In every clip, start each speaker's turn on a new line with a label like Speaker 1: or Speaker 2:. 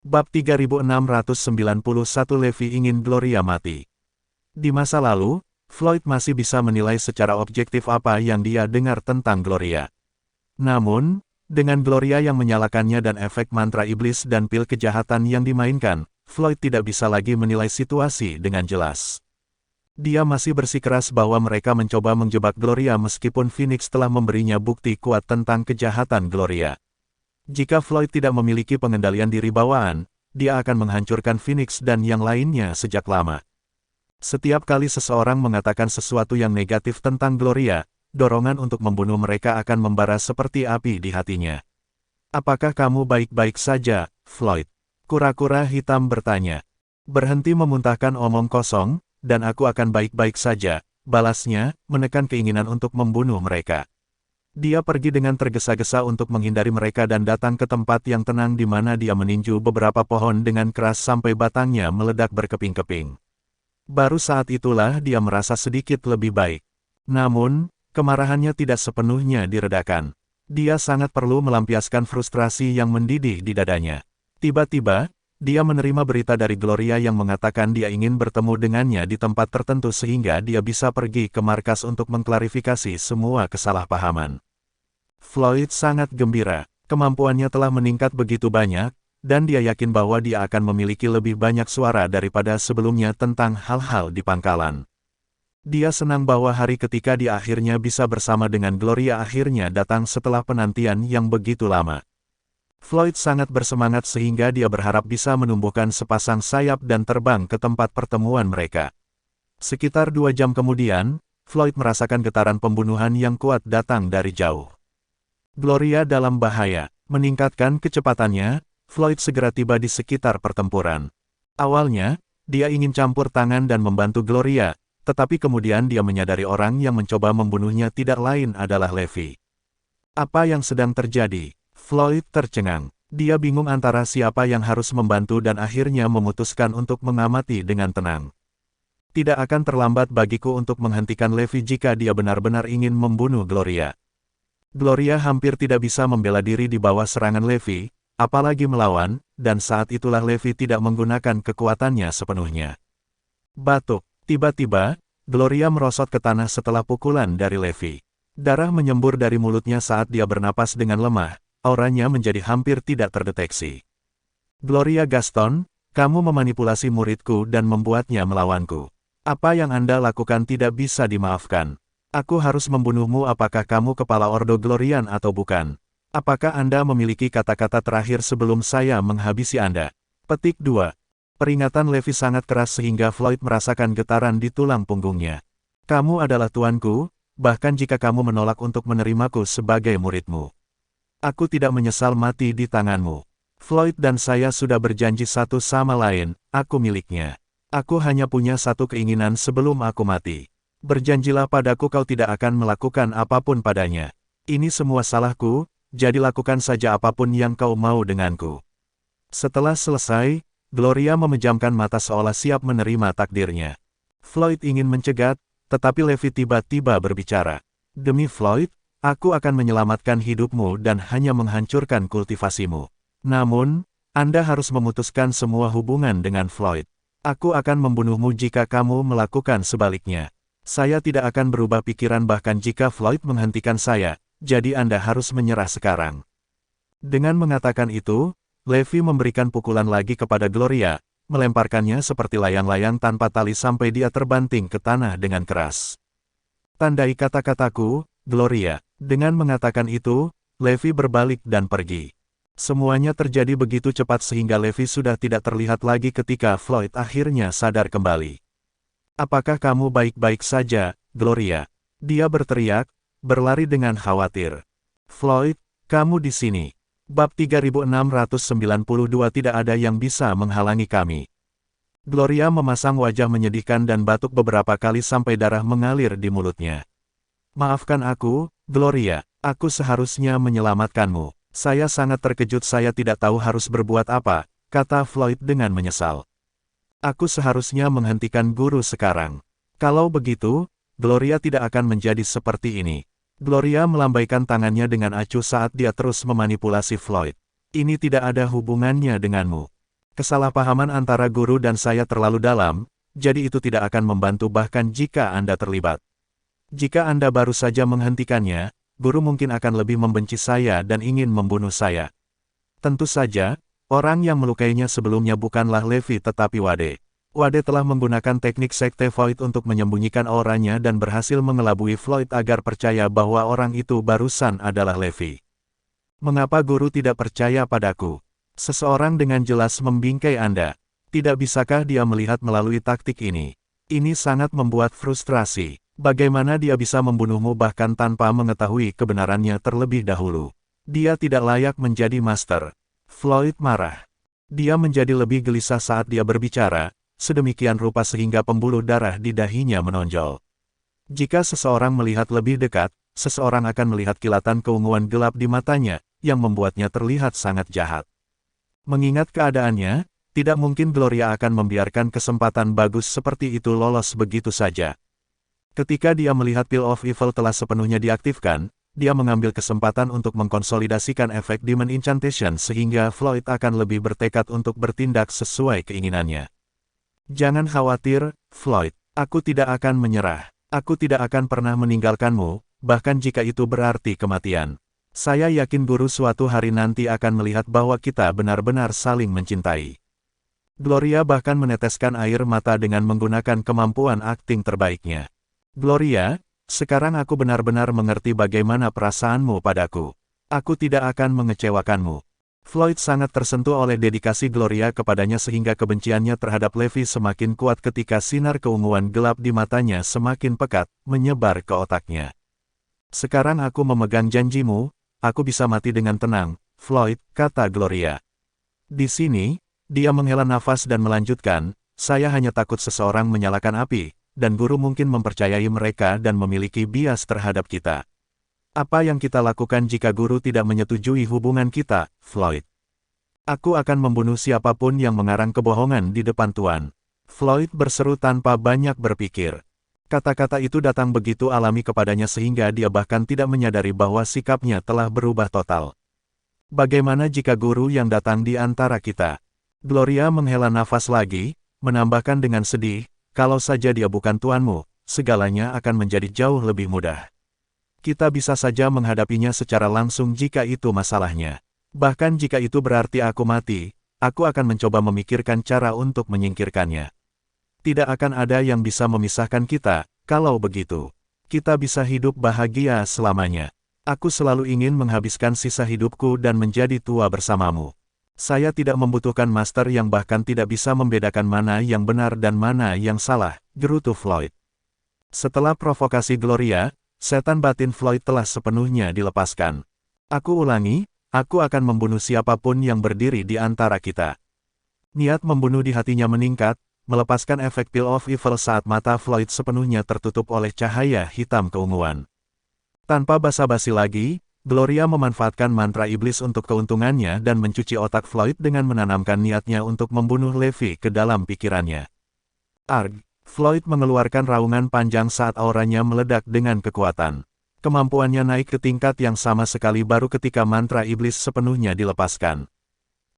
Speaker 1: Bab 3691 Levi ingin Gloria mati. Di masa lalu, Floyd masih bisa menilai secara objektif apa yang dia dengar tentang Gloria. Namun, dengan Gloria yang menyalakannya dan efek mantra iblis dan pil kejahatan yang dimainkan, Floyd tidak bisa lagi menilai situasi dengan jelas. Dia masih bersikeras bahwa mereka mencoba menjebak Gloria meskipun Phoenix telah memberinya bukti kuat tentang kejahatan Gloria. Jika Floyd tidak memiliki pengendalian diri bawaan, dia akan menghancurkan Phoenix dan yang lainnya sejak lama. Setiap kali seseorang mengatakan sesuatu yang negatif tentang Gloria, dorongan untuk membunuh mereka akan membara seperti api di hatinya. "Apakah kamu baik-baik saja, Floyd?" Kura-kura hitam bertanya. "Berhenti memuntahkan omong kosong, dan aku akan baik-baik saja," balasnya, menekan keinginan untuk membunuh mereka. Dia pergi dengan tergesa-gesa untuk menghindari mereka dan datang ke tempat yang tenang di mana dia meninju beberapa pohon dengan keras sampai batangnya meledak berkeping-keping. Baru saat itulah dia merasa sedikit lebih baik. Namun, kemarahannya tidak sepenuhnya diredakan. Dia sangat perlu melampiaskan frustrasi yang mendidih di dadanya. Tiba-tiba, dia menerima berita dari Gloria yang mengatakan dia ingin bertemu dengannya di tempat tertentu sehingga dia bisa pergi ke markas untuk mengklarifikasi semua kesalahpahaman. Floyd sangat gembira, kemampuannya telah meningkat begitu banyak, dan dia yakin bahwa dia akan memiliki lebih banyak suara daripada sebelumnya tentang hal-hal di pangkalan. Dia senang bahwa hari ketika dia akhirnya bisa bersama dengan Gloria akhirnya datang setelah penantian yang begitu lama. Floyd sangat bersemangat sehingga dia berharap bisa menumbuhkan sepasang sayap dan terbang ke tempat pertemuan mereka. Sekitar 2 jam kemudian, Floyd merasakan getaran pembunuhan yang kuat datang dari jauh. Gloria dalam bahaya. Meningkatkan kecepatannya, Floyd segera tiba di sekitar pertempuran. Awalnya, dia ingin campur tangan dan membantu Gloria, tetapi kemudian dia menyadari orang yang mencoba membunuhnya tidak lain adalah Levi. Apa yang sedang terjadi? Floyd tercengang. Dia bingung antara siapa yang harus membantu dan akhirnya memutuskan untuk mengamati dengan tenang. Tidak akan terlambat bagiku untuk menghentikan Levi jika dia benar-benar ingin membunuh Gloria. Gloria hampir tidak bisa membela diri di bawah serangan Levi, apalagi melawan, dan saat itulah Levi tidak menggunakan kekuatannya sepenuhnya. Batuk. Tiba-tiba, Gloria merosot ke tanah setelah pukulan dari Levi. Darah menyembur dari mulutnya saat dia bernapas dengan lemah, auranya menjadi hampir tidak terdeteksi. "Gloria Gaston, kamu memanipulasi muridku dan membuatnya melawanku. Apa yang Anda lakukan tidak bisa dimaafkan. Aku harus membunuhmu. Apakah kamu kepala Ordo Glorian atau bukan? Apakah Anda memiliki kata-kata terakhir sebelum saya menghabisi Anda?" Petik 2. Peringatan Levi sangat keras sehingga Floyd merasakan getaran di tulang punggungnya. "Kamu adalah tuanku, bahkan jika kamu menolak untuk menerimaku sebagai muridmu. Aku tidak menyesal mati di tanganmu. Floyd dan saya sudah berjanji satu sama lain, aku miliknya. Aku hanya punya satu keinginan sebelum aku mati. Berjanjilah padaku kau tidak akan melakukan apapun padanya. Ini semua salahku, jadi lakukan saja apapun yang kau mau denganku." Setelah selesai, Gloria memejamkan mata seolah siap menerima takdirnya. Floyd ingin mencegat, tetapi Levi tiba-tiba berbicara. "Demi Floyd, aku akan menyelamatkan hidupmu dan hanya menghancurkan kultivasimu. Namun, Anda harus memutuskan semua hubungan dengan Floyd. Aku akan membunuhmu jika kamu melakukan sebaliknya. Saya tidak akan berubah pikiran bahkan jika Floyd menghentikan saya, jadi Anda harus menyerah sekarang." Dengan mengatakan itu, Levi memberikan pukulan lagi kepada Gloria, melemparkannya seperti layang-layang tanpa tali sampai dia terbanting ke tanah dengan keras. "Tandai kata-kataku, Gloria." Dengan mengatakan itu, Levi berbalik dan pergi. Semuanya terjadi begitu cepat sehingga Levi sudah tidak terlihat lagi ketika Floyd akhirnya sadar kembali. "Apakah kamu baik-baik saja, Gloria?" Dia berteriak, berlari dengan khawatir. "Floyd, kamu di sini." Bab 3692 Tidak ada yang bisa menghalangi kami. Gloria memasang wajah menyedihkan dan batuk beberapa kali sampai darah mengalir di mulutnya. "Maafkan aku, Gloria, aku seharusnya menyelamatkanmu. Saya sangat terkejut, saya tidak tahu harus berbuat apa," kata Floyd dengan menyesal. "Aku seharusnya menghentikan guru sekarang. Kalau begitu, Gloria tidak akan menjadi seperti ini." Gloria melambaikan tangannya dengan acuh saat dia terus memanipulasi Floyd. "Ini tidak ada hubungannya denganmu. Kesalahpahaman antara guru dan saya terlalu dalam, jadi itu tidak akan membantu bahkan jika Anda terlibat. Jika Anda baru saja menghentikannya, guru mungkin akan lebih membenci saya dan ingin membunuh saya. Tentu saja, orang yang melukainya sebelumnya bukanlah Levi tetapi Wade. Wade telah menggunakan teknik Sekte Void untuk menyembunyikan auranya dan berhasil mengelabui Floyd agar percaya bahwa orang itu barusan adalah Levi. Mengapa guru tidak percaya padaku? Seseorang dengan jelas membingkai Anda. Tidak bisakah dia melihat melalui taktik ini? Ini sangat membuat frustrasi. Bagaimana dia bisa membunuhmu bahkan tanpa mengetahui kebenarannya terlebih dahulu? Dia tidak layak menjadi master. Floyd marah. Dia menjadi lebih gelisah saat dia berbicara, sedemikian rupa sehingga pembuluh darah di dahinya menonjol. Jika seseorang melihat lebih dekat, seseorang akan melihat kilatan keunguan gelap di matanya, yang membuatnya terlihat sangat jahat. Mengingat keadaannya, tidak mungkin Gloria akan membiarkan kesempatan bagus seperti itu lolos begitu saja. Ketika dia melihat Peel of Evil telah sepenuhnya diaktifkan, dia mengambil kesempatan untuk mengkonsolidasikan efek Demon Incantation sehingga Floyd akan lebih bertekad untuk bertindak sesuai keinginannya. Jangan khawatir, Floyd. Aku tidak akan menyerah. Aku tidak akan pernah meninggalkanmu, bahkan jika itu berarti kematian. Saya yakin guru suatu hari nanti akan melihat bahwa kita benar-benar saling mencintai. Gloria bahkan meneteskan air mata dengan menggunakan kemampuan akting terbaiknya. Gloria, sekarang aku benar-benar mengerti bagaimana perasaanmu padaku. Aku tidak akan mengecewakanmu. Floyd sangat tersentuh oleh dedikasi Gloria kepadanya sehingga kebenciannya terhadap Levi semakin kuat ketika sinar keunguan gelap di matanya semakin pekat, menyebar ke otaknya. Sekarang aku memegang janjimu, aku bisa mati dengan tenang, Floyd, kata Gloria. Di sini, dia menghela nafas dan melanjutkan, saya hanya takut seseorang menyalakan api, dan guru mungkin mempercayai mereka dan memiliki bias terhadap kita. Apa yang kita lakukan jika guru tidak menyetujui hubungan kita, Floyd? Aku akan membunuh siapapun yang mengarang kebohongan di depan Tuan. Floyd berseru tanpa banyak berpikir. Kata-kata itu datang begitu alami kepadanya sehingga dia bahkan tidak menyadari bahwa sikapnya telah berubah total. Bagaimana jika guru yang datang di antara kita? Gloria menghela nafas lagi, menambahkan dengan sedih, kalau saja dia bukan tuanmu, segalanya akan menjadi jauh lebih mudah. Kita bisa saja menghadapinya secara langsung jika itu masalahnya. Bahkan jika itu berarti aku mati, aku akan mencoba memikirkan cara untuk menyingkirkannya. Tidak akan ada yang bisa memisahkan kita, kalau begitu. Kita bisa hidup bahagia selamanya. Aku selalu ingin menghabiskan sisa hidupku dan menjadi tua bersamamu. Saya tidak membutuhkan master yang bahkan tidak bisa membedakan mana yang benar dan mana yang salah, gerutu Floyd. Setelah provokasi Gloria, setan batin Floyd telah sepenuhnya dilepaskan. Aku ulangi, aku akan membunuh siapapun yang berdiri di antara kita. Niat membunuh di hatinya meningkat, melepaskan efek Peel of Evil saat mata Floyd sepenuhnya tertutup oleh cahaya hitam keunguan. Tanpa basa-basi lagi, Gloria memanfaatkan mantra iblis untuk keuntungannya dan mencuci otak Floyd dengan menanamkan niatnya untuk membunuh Levi ke dalam pikirannya. Arg! Floyd mengeluarkan raungan panjang saat auranya meledak dengan kekuatan. Kemampuannya naik ke tingkat yang sama sekali baru ketika mantra iblis sepenuhnya dilepaskan.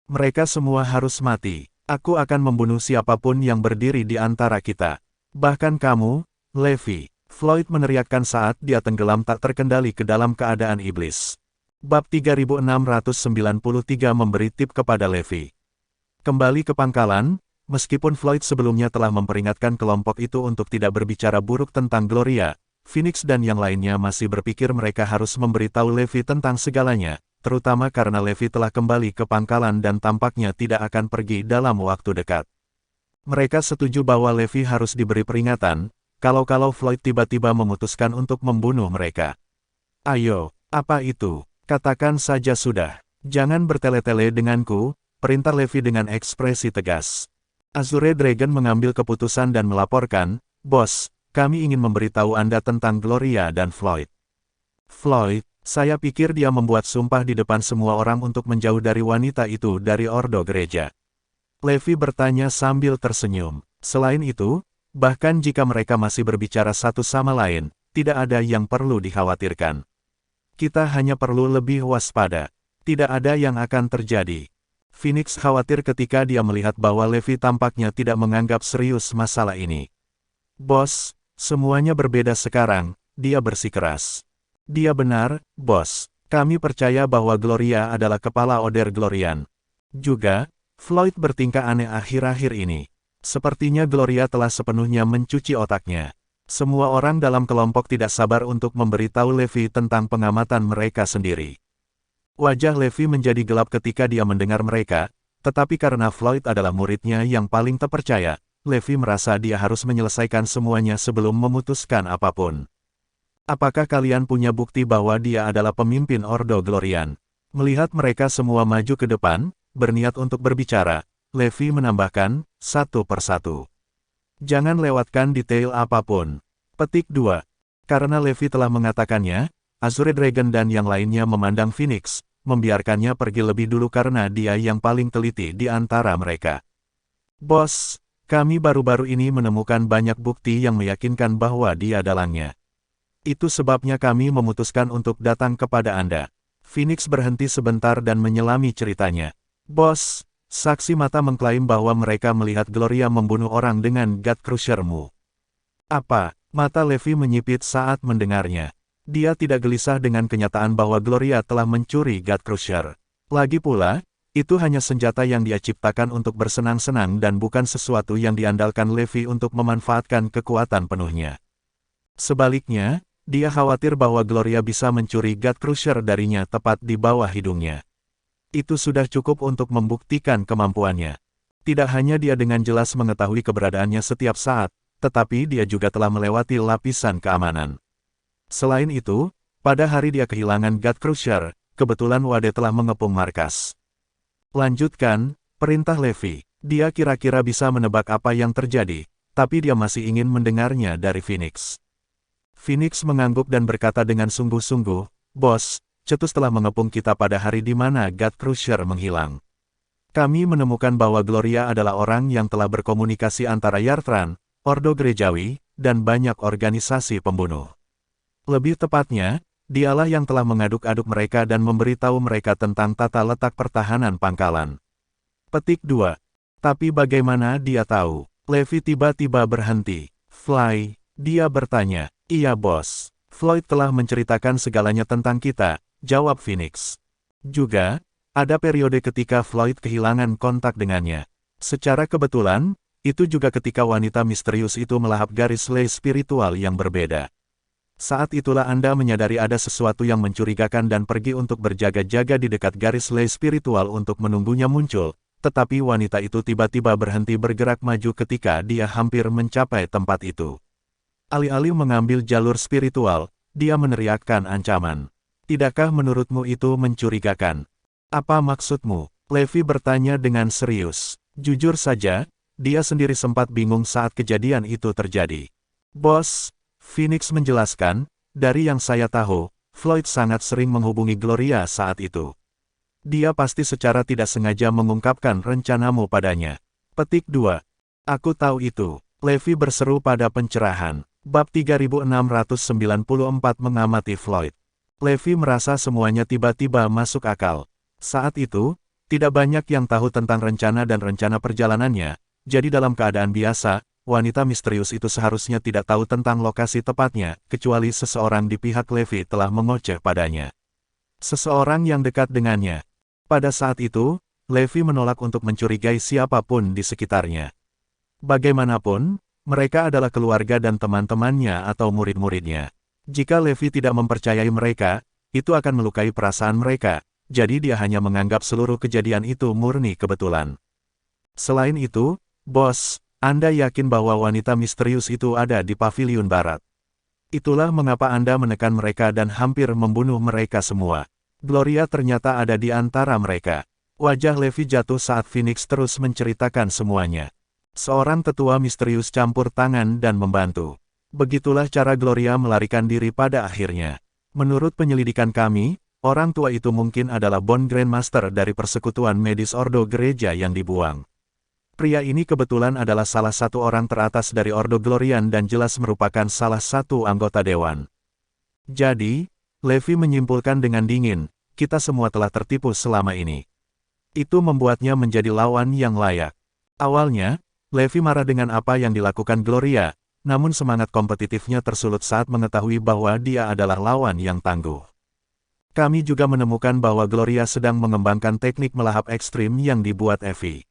Speaker 1: Mereka semua harus mati. Aku akan membunuh siapapun yang berdiri di antara kita. Bahkan kamu, Levi. Floyd meneriakkan saat dia tenggelam tak terkendali ke dalam keadaan iblis. Bab 3693 memberi tip kepada Levi. Kembali ke pangkalan, meskipun Floyd sebelumnya telah memperingatkan kelompok itu untuk tidak berbicara buruk tentang Gloria, Phoenix dan yang lainnya masih berpikir mereka harus memberitahu Levi tentang segalanya, terutama karena Levi telah kembali ke pangkalan dan tampaknya tidak akan pergi dalam waktu dekat. Mereka setuju bahwa Levi harus diberi peringatan, kalau Floyd tiba-tiba memutuskan untuk membunuh mereka. Ayo, apa itu? Katakan saja sudah. Jangan bertele-tele denganku, perintah Levi dengan ekspresi tegas. Azure Dragon mengambil keputusan dan melaporkan, Bos, kami ingin memberitahu Anda tentang Gloria dan Floyd. Floyd, saya pikir dia membuat sumpah di depan semua orang untuk menjauh dari wanita itu dari ordo gereja. Levi bertanya sambil tersenyum. Selain itu, bahkan jika mereka masih berbicara satu sama lain, tidak ada yang perlu dikhawatirkan. Kita hanya perlu lebih waspada. Tidak ada yang akan terjadi. Phoenix khawatir ketika dia melihat bahwa Levi tampaknya tidak menganggap serius masalah ini. Bos, semuanya berbeda sekarang, dia bersikeras. Dia benar, bos. Kami percaya bahwa Gloria adalah kepala Oder Glorian. Juga, Floyd bertingkah aneh akhir-akhir ini. Sepertinya Gloria telah sepenuhnya mencuci otaknya. Semua orang dalam kelompok tidak sabar untuk memberitahu Levi tentang pengamatan mereka sendiri. Wajah Levi menjadi gelap ketika dia mendengar mereka, tetapi karena Floyd adalah muridnya yang paling terpercaya, Levi merasa dia harus menyelesaikan semuanya sebelum memutuskan apapun. Apakah kalian punya bukti bahwa dia adalah pemimpin Ordo Glorian? Melihat mereka semua maju ke depan, berniat untuk berbicara, Levi menambahkan, satu persatu. Jangan lewatkan detail apapun. Petik 2. Karena Levi telah mengatakannya, Azure Dragon dan yang lainnya memandang Phoenix, membiarkannya pergi lebih dulu karena dia yang paling teliti di antara mereka. Bos, kami baru-baru ini menemukan banyak bukti yang meyakinkan bahwa dia dalangnya. Itu sebabnya kami memutuskan untuk datang kepada Anda. Phoenix berhenti sebentar dan menyelami ceritanya. Bos, saksi mata mengklaim bahwa mereka melihat Gloria membunuh orang dengan God Crusher-mu. Apa? Mata Levi menyipit saat mendengarnya. Dia tidak gelisah dengan kenyataan bahwa Gloria telah mencuri God Crusher. Lagi pula, itu hanya senjata yang dia ciptakan untuk bersenang-senang dan bukan sesuatu yang diandalkan Levi untuk memanfaatkan kekuatan penuhnya. Sebaliknya, dia khawatir bahwa Gloria bisa mencuri God Crusher darinya tepat di bawah hidungnya. Itu sudah cukup untuk membuktikan kemampuannya. Tidak hanya dia dengan jelas mengetahui keberadaannya setiap saat, tetapi dia juga telah melewati lapisan keamanan. Selain itu, pada hari dia kehilangan God Crusher, kebetulan Wade telah mengepung markas. Lanjutkan, perintah Levi. Dia kira-kira bisa menebak apa yang terjadi, tapi dia masih ingin mendengarnya dari Phoenix. Phoenix mengangguk dan berkata dengan sungguh-sungguh, Bos, Cetus telah mengepung kita pada hari di mana God Crusher menghilang. Kami menemukan bahwa Gloria adalah orang yang telah berkomunikasi antara Yartran, Ordo Gerejawi, dan banyak organisasi pembunuh. Lebih tepatnya, dialah yang telah mengaduk-aduk mereka dan memberitahu mereka tentang tata letak pertahanan pangkalan. Petik 2. Tapi bagaimana dia tahu? Levi tiba-tiba berhenti. Fly, dia bertanya. Iya bos, Floyd telah menceritakan segalanya tentang kita, jawab Phoenix. Juga, ada periode ketika Floyd kehilangan kontak dengannya. Secara kebetulan, itu juga ketika wanita misterius itu melahap garis lay spiritual yang berbeda. Saat itulah Anda menyadari ada sesuatu yang mencurigakan dan pergi untuk berjaga-jaga di dekat garis lay spiritual untuk menunggunya muncul, tetapi wanita itu tiba-tiba berhenti bergerak maju ketika dia hampir mencapai tempat itu. Alih-alih mengambil jalur spiritual, dia meneriakkan ancaman. Tidakkah menurutmu itu mencurigakan? Apa maksudmu? Levi bertanya dengan serius. Jujur saja, dia sendiri sempat bingung saat kejadian itu terjadi. Bos, Phoenix menjelaskan, dari yang saya tahu, Floyd sangat sering menghubungi Gloria saat itu. Dia pasti secara tidak sengaja mengungkapkan rencanamu padanya. Petik 2. Aku tahu itu. Levi berseru pada pencerahan. Bab 3694 mengamati Floyd. Levi merasa semuanya tiba-tiba masuk akal. Saat itu, tidak banyak yang tahu tentang rencana dan rencana perjalanannya, jadi dalam keadaan biasa, wanita misterius itu seharusnya tidak tahu tentang lokasi tepatnya, kecuali seseorang di pihak Levi telah mengoceh padanya. Seseorang yang dekat dengannya. Pada saat itu, Levi menolak untuk mencurigai siapapun di sekitarnya. Bagaimanapun, mereka adalah keluarga dan teman-temannya atau murid-muridnya. Jika Levi tidak mempercayai mereka, itu akan melukai perasaan mereka, jadi dia hanya menganggap seluruh kejadian itu murni kebetulan. Selain itu, Bos, Anda yakin bahwa wanita misterius itu ada di paviliun barat. Itulah mengapa Anda menekan mereka dan hampir membunuh mereka semua. Gloria ternyata ada di antara mereka. Wajah Levi jatuh saat Phoenix terus menceritakan semuanya. Seorang tetua misterius campur tangan dan membantu. Begitulah cara Gloria melarikan diri pada akhirnya. Menurut penyelidikan kami, orang tua itu mungkin adalah Bone Grandmaster dari persekutuan medis Ordo Gereja yang dibuang. Pria ini kebetulan adalah salah satu orang teratas dari Ordo Glorian dan jelas merupakan salah satu anggota dewan. Jadi, Levi menyimpulkan dengan dingin, kita semua telah tertipu selama ini. Itu membuatnya menjadi lawan yang layak. Awalnya, Levi marah dengan apa yang dilakukan Gloria, namun semangat kompetitifnya tersulut saat mengetahui bahwa dia adalah lawan yang tangguh. Kami juga menemukan bahwa Gloria sedang mengembangkan teknik melahap ekstrim yang dibuat Evie.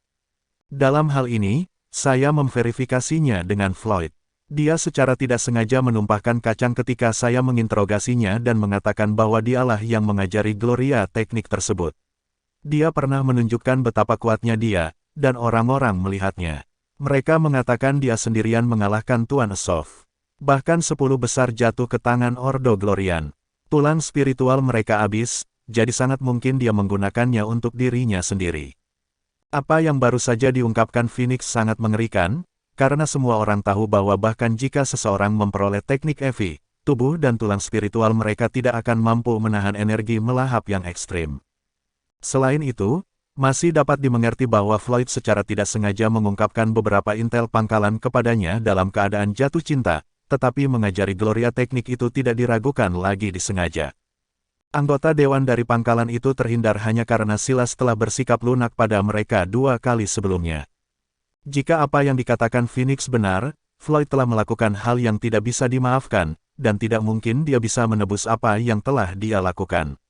Speaker 1: Dalam hal ini, saya memverifikasinya dengan Floyd. Dia secara tidak sengaja menumpahkan kacang ketika saya menginterogasinya dan mengatakan bahwa dialah yang mengajari Gloria teknik tersebut. Dia pernah menunjukkan betapa kuatnya dia, dan orang-orang melihatnya. Mereka mengatakan dia sendirian mengalahkan Tuan Asov. Bahkan 10 besar jatuh ke tangan Ordo Glorian. Tulang spiritual mereka habis, jadi sangat mungkin dia menggunakannya untuk dirinya sendiri. Apa yang baru saja diungkapkan Phoenix sangat mengerikan, karena semua orang tahu bahwa bahkan jika seseorang memperoleh teknik Evie, tubuh dan tulang spiritual mereka tidak akan mampu menahan energi melahap yang ekstrim. Selain itu, masih dapat dimengerti bahwa Floyd secara tidak sengaja mengungkapkan beberapa intel pangkalan kepadanya dalam keadaan jatuh cinta, tetapi mengajari Gloria teknik itu tidak diragukan lagi disengaja. Anggota dewan dari pangkalan itu terhindar hanya karena Silas telah bersikap lunak pada mereka 2 kali sebelumnya. Jika apa yang dikatakan Phoenix benar, Floyd telah melakukan hal yang tidak bisa dimaafkan, dan tidak mungkin dia bisa menebus apa yang telah dia lakukan.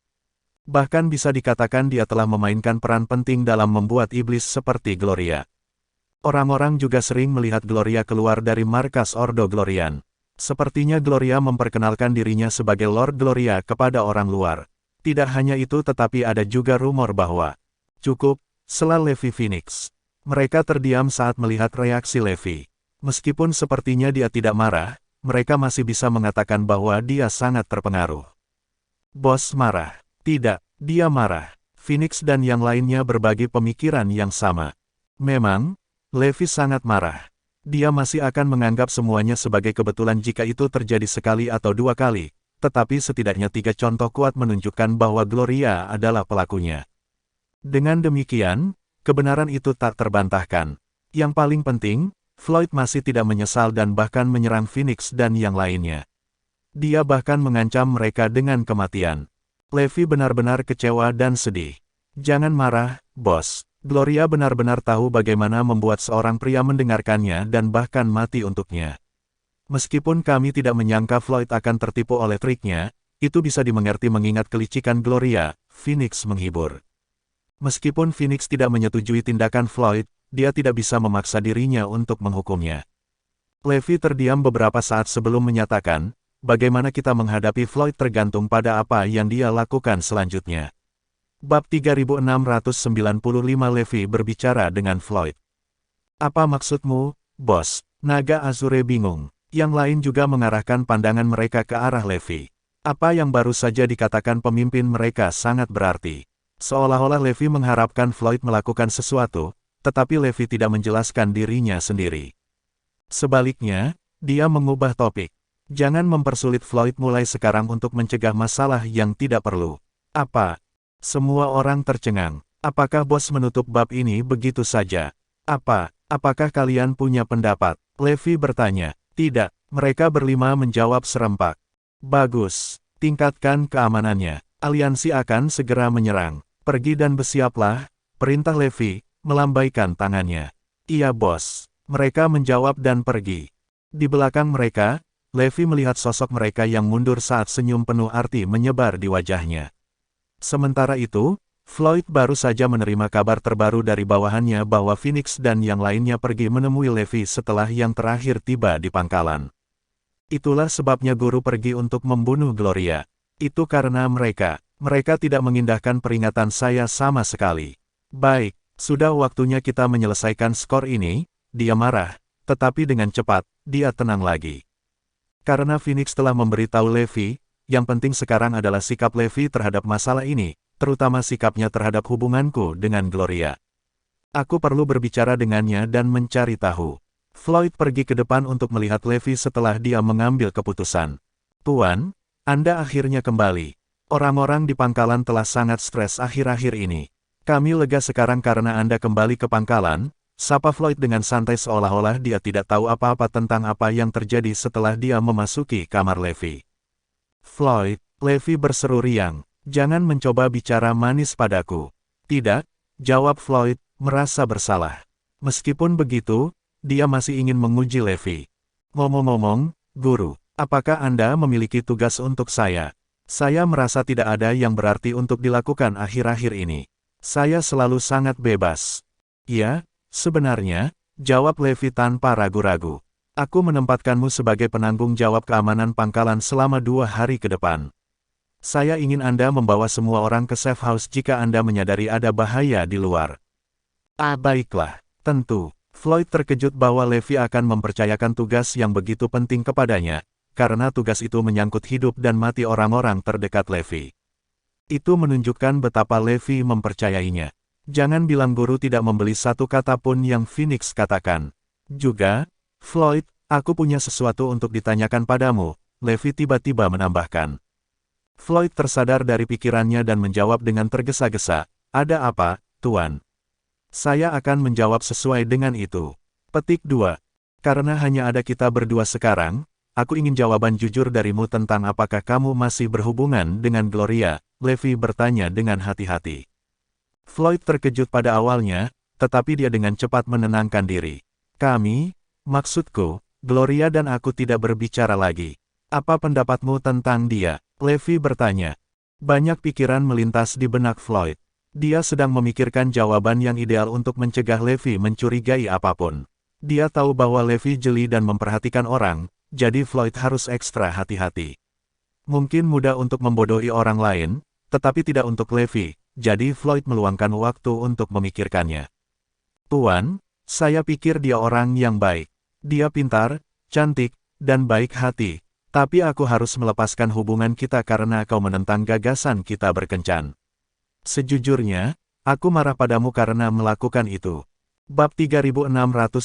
Speaker 1: Bahkan bisa dikatakan dia telah memainkan peran penting dalam membuat iblis seperti Gloria. Orang-orang juga sering melihat Gloria keluar dari markas Ordo Glorian. Sepertinya Gloria memperkenalkan dirinya sebagai Lord Gloria kepada orang luar. Tidak hanya itu tetapi ada juga rumor bahwa cukup, sela Levi Phoenix. Mereka terdiam saat melihat reaksi Levi. Meskipun sepertinya dia tidak marah, mereka masih bisa mengatakan bahwa dia sangat terpengaruh. Bos marah. Tidak, dia marah. Phoenix dan yang lainnya berbagi pemikiran yang sama. Memang, Levi sangat marah. Dia masih akan menganggap semuanya sebagai kebetulan jika itu terjadi sekali atau 2 kali, tetapi setidaknya 3 contoh kuat menunjukkan bahwa Gloria adalah pelakunya. Dengan demikian, kebenaran itu tak terbantahkan. Yang paling penting, Floyd masih tidak menyesal dan bahkan menyerang Phoenix dan yang lainnya. Dia bahkan mengancam mereka dengan kematian. Levi benar-benar kecewa dan sedih. Jangan marah, bos. Gloria benar-benar tahu bagaimana membuat seorang pria mendengarkannya dan bahkan mati untuknya. Meskipun kami tidak menyangka Floyd akan tertipu oleh triknya, itu bisa dimengerti mengingat kelicikan Gloria, Phoenix menghibur. Meskipun Phoenix tidak menyetujui tindakan Floyd, dia tidak bisa memaksa dirinya untuk menghukumnya. Levi terdiam beberapa saat sebelum menyatakan, bagaimana kita menghadapi Floyd tergantung pada apa yang dia lakukan selanjutnya. Bab 3695 Levi berbicara dengan Floyd. Apa maksudmu, bos? Naga Azure bingung. Yang lain juga mengarahkan pandangan mereka ke arah Levi. Apa yang baru saja dikatakan pemimpin mereka sangat berarti. Seolah-olah Levi mengharapkan Floyd melakukan sesuatu, tetapi Levi tidak menjelaskan dirinya sendiri. Sebaliknya, dia mengubah topik. Jangan mempersulit Floyd mulai sekarang untuk mencegah masalah yang tidak perlu. Apa? Semua orang tercengang. Apakah bos menutup bab ini begitu saja? Apakah kalian punya pendapat? Levi bertanya. Tidak, mereka berlima menjawab serempak. Bagus, tingkatkan keamanannya. Aliansi akan segera menyerang. Pergi dan bersiaplah, perintah Levi, melambaikan tangannya. Iya bos. Mereka menjawab dan pergi. Di belakang mereka, Levi melihat sosok mereka yang mundur saat senyum penuh arti menyebar di wajahnya. Sementara itu, Floyd baru saja menerima kabar terbaru dari bawahannya bahwa Phoenix dan yang lainnya pergi menemui Levi setelah yang terakhir tiba di pangkalan. Itulah sebabnya guru pergi untuk membunuh Gloria. Itu karena mereka tidak mengindahkan peringatan saya sama sekali. Baik, sudah waktunya kita menyelesaikan skor ini. Dia marah, tetapi dengan cepat, dia tenang lagi. Karena Phoenix telah memberitahu Levi, yang penting sekarang adalah sikap Levi terhadap masalah ini, terutama sikapnya terhadap hubunganku dengan Gloria. Aku perlu berbicara dengannya dan mencari tahu. Floyd pergi ke depan untuk melihat Levi setelah dia mengambil keputusan. Tuan, Anda akhirnya kembali. Orang-orang di pangkalan telah sangat stres akhir-akhir ini. Kami lega sekarang karena Anda kembali ke pangkalan, sapa Floyd dengan santai seolah-olah dia tidak tahu apa-apa tentang apa yang terjadi setelah dia memasuki kamar Levi. Floyd, Levi berseru riang, jangan mencoba bicara manis padaku. Tidak, jawab Floyd, merasa bersalah. Meskipun begitu, dia masih ingin menguji Levi. Ngomong-ngomong, Guru, apakah Anda memiliki tugas untuk saya? Saya merasa tidak ada yang berarti untuk dilakukan akhir-akhir ini. Saya selalu sangat bebas. Ya, sebenarnya, jawab Levi tanpa ragu-ragu. Aku menempatkanmu sebagai penanggung jawab keamanan pangkalan selama 2 hari ke depan. Saya ingin Anda membawa semua orang ke safe house jika Anda menyadari ada bahaya di luar. Baiklah, tentu. Floyd terkejut bahwa Levi akan mempercayakan tugas yang begitu penting kepadanya, karena tugas itu menyangkut hidup dan mati orang-orang terdekat Levi. Itu menunjukkan betapa Levi mempercayainya. Jangan bilang guru tidak membeli satu kata pun yang Phoenix katakan. Juga, Floyd, aku punya sesuatu untuk ditanyakan padamu, Levi tiba-tiba menambahkan. Floyd tersadar dari pikirannya dan menjawab dengan tergesa-gesa, ada apa, Tuan? Saya akan menjawab sesuai dengan itu. Petik 2. Karena hanya ada kita berdua sekarang, aku ingin jawaban jujur darimu tentang apakah kamu masih berhubungan dengan Gloria, Levi bertanya dengan hati-hati. Floyd terkejut pada awalnya, tetapi dia dengan cepat menenangkan diri. Maksudku, Gloria dan aku tidak berbicara lagi. Apa pendapatmu tentang dia? Levi bertanya. Banyak pikiran melintas di benak Floyd. Dia sedang memikirkan jawaban yang ideal untuk mencegah Levi mencurigai apapun. Dia tahu bahwa Levi jeli dan memperhatikan orang, jadi Floyd harus ekstra hati-hati. Mungkin mudah untuk membodohi orang lain, tetapi tidak untuk Levi, jadi Floyd meluangkan waktu untuk memikirkannya. Tuan, saya pikir dia orang yang baik. Dia pintar, cantik, dan baik hati, tapi aku harus melepaskan hubungan kita karena kau menentang gagasan kita berkencan. Sejujurnya, aku marah padamu karena melakukan itu. Bab 3696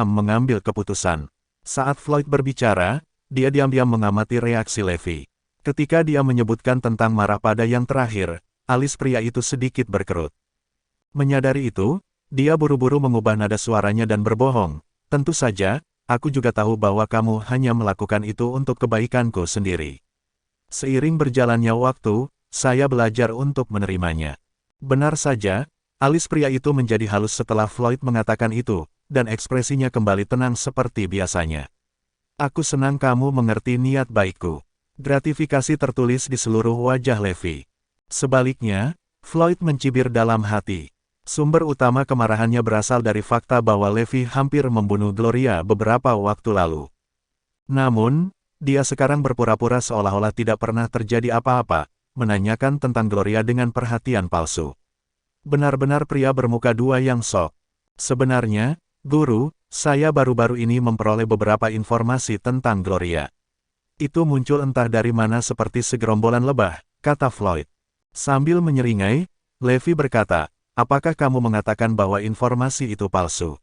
Speaker 1: mengambil keputusan. Saat Floyd berbicara, dia diam-diam mengamati reaksi Levi. Ketika dia menyebutkan tentang marah pada yang terakhir, alis pria itu sedikit berkerut. Menyadari itu, dia buru-buru mengubah nada suaranya dan berbohong. Tentu saja, aku juga tahu bahwa kamu hanya melakukan itu untuk kebaikanku sendiri. Seiring berjalannya waktu, saya belajar untuk menerimanya. Benar saja, alis pria itu menjadi halus setelah Floyd mengatakan itu, dan ekspresinya kembali tenang seperti biasanya. Aku senang kamu mengerti niat baikku. Gratifikasi tertulis di seluruh wajah Levi. Sebaliknya, Floyd mencibir dalam hati. Sumber utama kemarahannya berasal dari fakta bahwa Levi hampir membunuh Gloria beberapa waktu lalu. Namun, dia sekarang berpura-pura seolah-olah tidak pernah terjadi apa-apa, menanyakan tentang Gloria dengan perhatian palsu. Benar-benar pria bermuka dua yang sok. Sebenarnya, Guru, saya baru-baru ini memperoleh beberapa informasi tentang Gloria. Itu muncul entah dari mana seperti segerombolan lebah, kata Floyd. Sambil menyeringai, Levi berkata, apakah kamu mengatakan bahwa informasi itu palsu?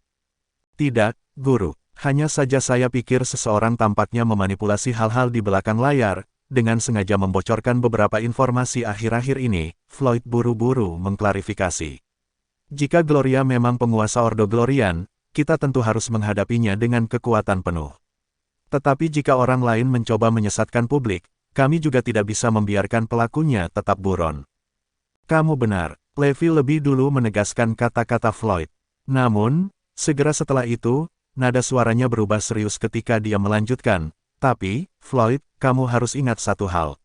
Speaker 1: Tidak, Guru. Hanya saja saya pikir seseorang tampaknya memanipulasi hal-hal di belakang layar, dengan sengaja membocorkan beberapa informasi akhir-akhir ini, Floyd buru-buru mengklarifikasi. Jika Gloria memang penguasa Ordo Glorian, kita tentu harus menghadapinya dengan kekuatan penuh. Tetapi jika orang lain mencoba menyesatkan publik, kami juga tidak bisa membiarkan pelakunya tetap buron. Kamu benar. Levi lebih dulu menegaskan kata-kata Floyd. Namun, segera setelah itu, nada suaranya berubah serius ketika dia melanjutkan, tapi, Floyd, kamu harus ingat satu hal.